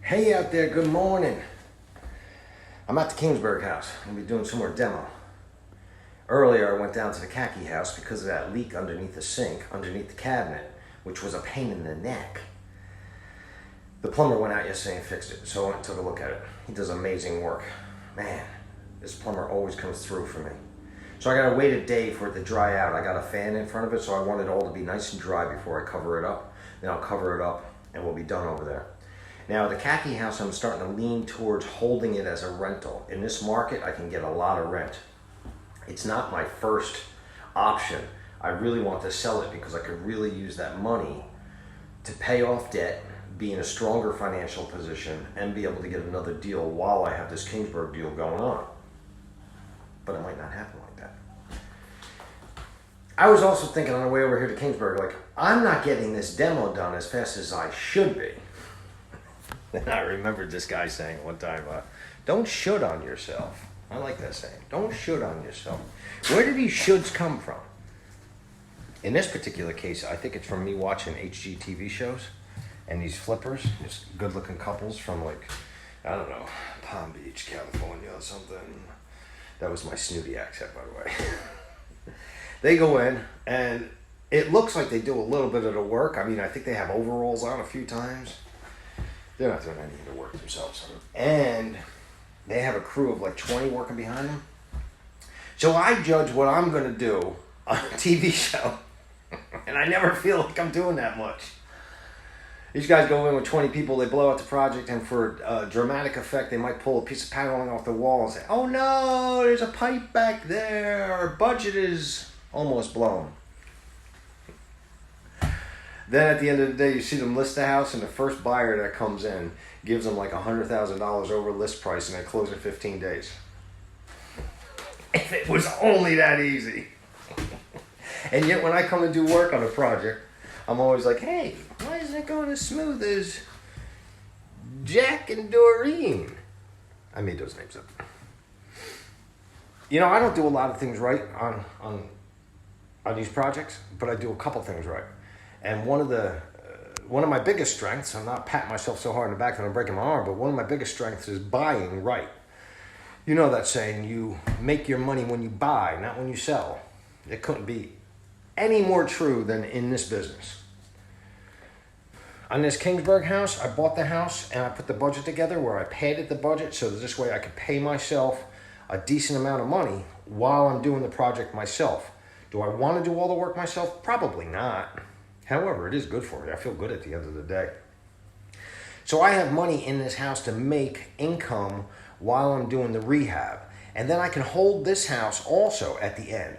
Hey out there, good morning. I'm at the Kingsburg house. I'm gonna be doing some more demo. Earlier I went down to the khaki house because of that leak underneath the sink, underneath the cabinet, which was a pain in the neck. The plumber went out yesterday and fixed it, so I went and took a look at it. He does amazing work. Man, this plumber always comes through for me. So I gotta wait a day for it to dry out. I got a fan in front of it, so I want it all to be nice and dry before I cover it up. Then I'll cover it up and we'll be done over there. Now the khaki house, I'm starting to lean towards holding it as a rental. In this market, I can get a lot of rent. It's not my first option. I really want to sell it because I could really use that money to pay off debt, be in a stronger financial position, and be able to get another deal while I have this Kingsburg deal going on. But it might not happen like that. I was also thinking on the way over here to Kingsburg, like, I'm not getting this demo done as fast as I should be. And I remembered this guy saying one time, don't should on yourself. I like that saying. Don't should on yourself. Where do these shoulds come from? In this particular case, I think it's from me watching HGTV shows and these flippers, just good looking couples from like, I don't know, Palm Beach, California or something. That was my snooty accent, by the way. They go in and it looks like they do a little bit of the work. I mean, I think they have overalls on a few times. They're not doing any of the work themselves. And they have a crew of like 20 working behind them. So I judge what I'm going to do on a TV show. And I never feel like I'm doing that much. These guys go in with 20 people, they blow out the project, and for dramatic effect, they might pull a piece of paneling off the wall and say, oh no, there's a pipe back there. Our budget is almost blown. Then at the end of the day, you see them list the house, and the first buyer that comes in gives them like $100,000 over list price, and they close in 15 days. If it was only that easy. And yet when I come to do work on a project, I'm always like, hey, why isn't it going as smooth as Jack and Doreen? I made those names up. You know, I don't do a lot of things right on these projects, but I do a couple things right. And one of my biggest strengths, I'm not patting myself so hard in the back that I'm breaking my arm, but one of my biggest strengths is buying right. You know that saying, you make your money when you buy, not when you sell. It couldn't be any more true than in this business. On this Kingsburg house, I bought the house and I put the budget together where I padded the budget so that this way I could pay myself a decent amount of money while I'm doing the project myself. Do I want to do all the work myself? Probably not. However, it is good for me. I feel good at the end of the day. So I have money in this house to make income while I'm doing the rehab. And then I can hold this house also at the end.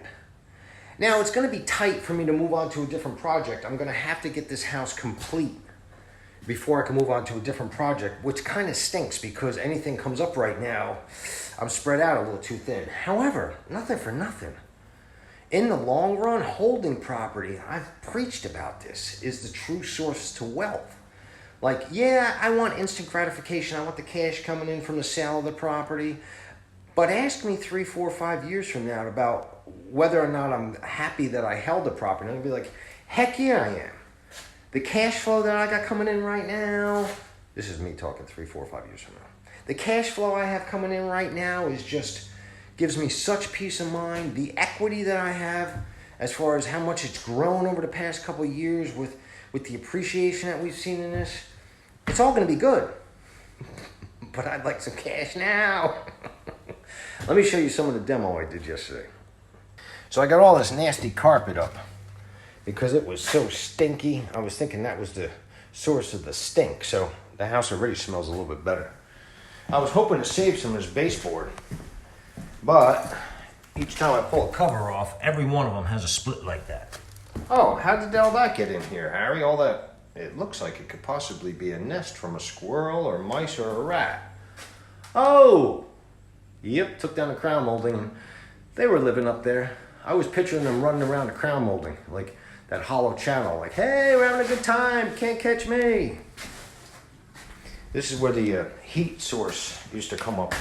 Now, it's going to be tight for me to move on to a different project. I'm going to have to get this house complete before I can move on to a different project, which kind of stinks because anything comes up right now, I'm spread out a little too thin. However, nothing for nothing. In the long run, holding property, I've preached about this, is the true source to wealth. Like, yeah, I want instant gratification. I want the cash coming in from the sale of the property. But ask me 3, 4, 5 years from now about whether or not I'm happy that I held the property. And I'll be like, heck yeah, I am. The cash flow that I got coming in right now, this is me talking 3, 4, 5 years from now. The cash flow I have coming in right now is just gives me such peace of mind. The equity that I have as far as how much it's grown over the past couple of years with the appreciation that we've seen in this, it's all going to be good. But I'd like some cash now. Let me show you some of the demo I did yesterday. So I got all this nasty carpet up because it was so stinky. I was thinking that was the source of the stink. So the house already smells a little bit better. I was hoping to save some of this baseboard. But each time I pull a cover off, every one of them has a split like that. Oh, how did all that get in here, Harry? All that, it looks like it could possibly be a nest from a squirrel or mice or a rat. Oh! Yep, took down the crown molding and they were living up there. I was picturing them running around the crown molding, like that hollow channel, like, hey, we're having a good time, can't catch me. This is where the heat source used to come up.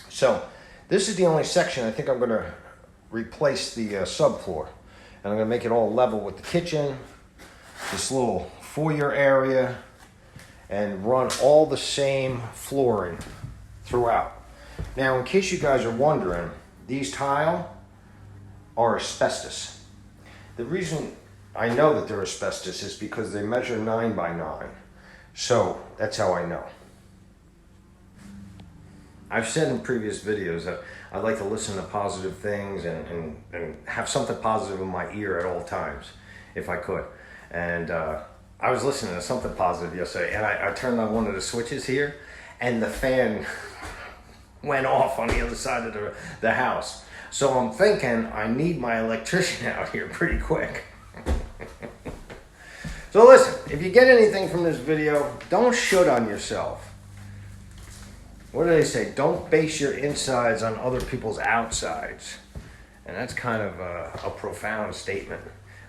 So, this is the only section I think I'm going to replace the subfloor. And I'm going to make it all level with the kitchen, this little foyer area, and run all the same flooring throughout. Now, in case you guys are wondering, these tile are asbestos. The reason I know that they're asbestos is because they measure 9 by 9. So that's how I know. I've said in previous videos that I like to listen to positive things and have something positive in my ear at all times, if I could. And I was listening to something positive yesterday, and I turned on one of the switches here, and the fan went off on the other side of the house. So I'm thinking I need my electrician out here pretty quick. So listen, if you get anything from this video, don't shoot on yourself. What do they say? Don't base your insides on other people's outsides. And that's kind of a profound statement.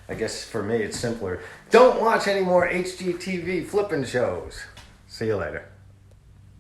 I guess for me it's simpler. Don't watch any more HGTV flipping shows. See you later.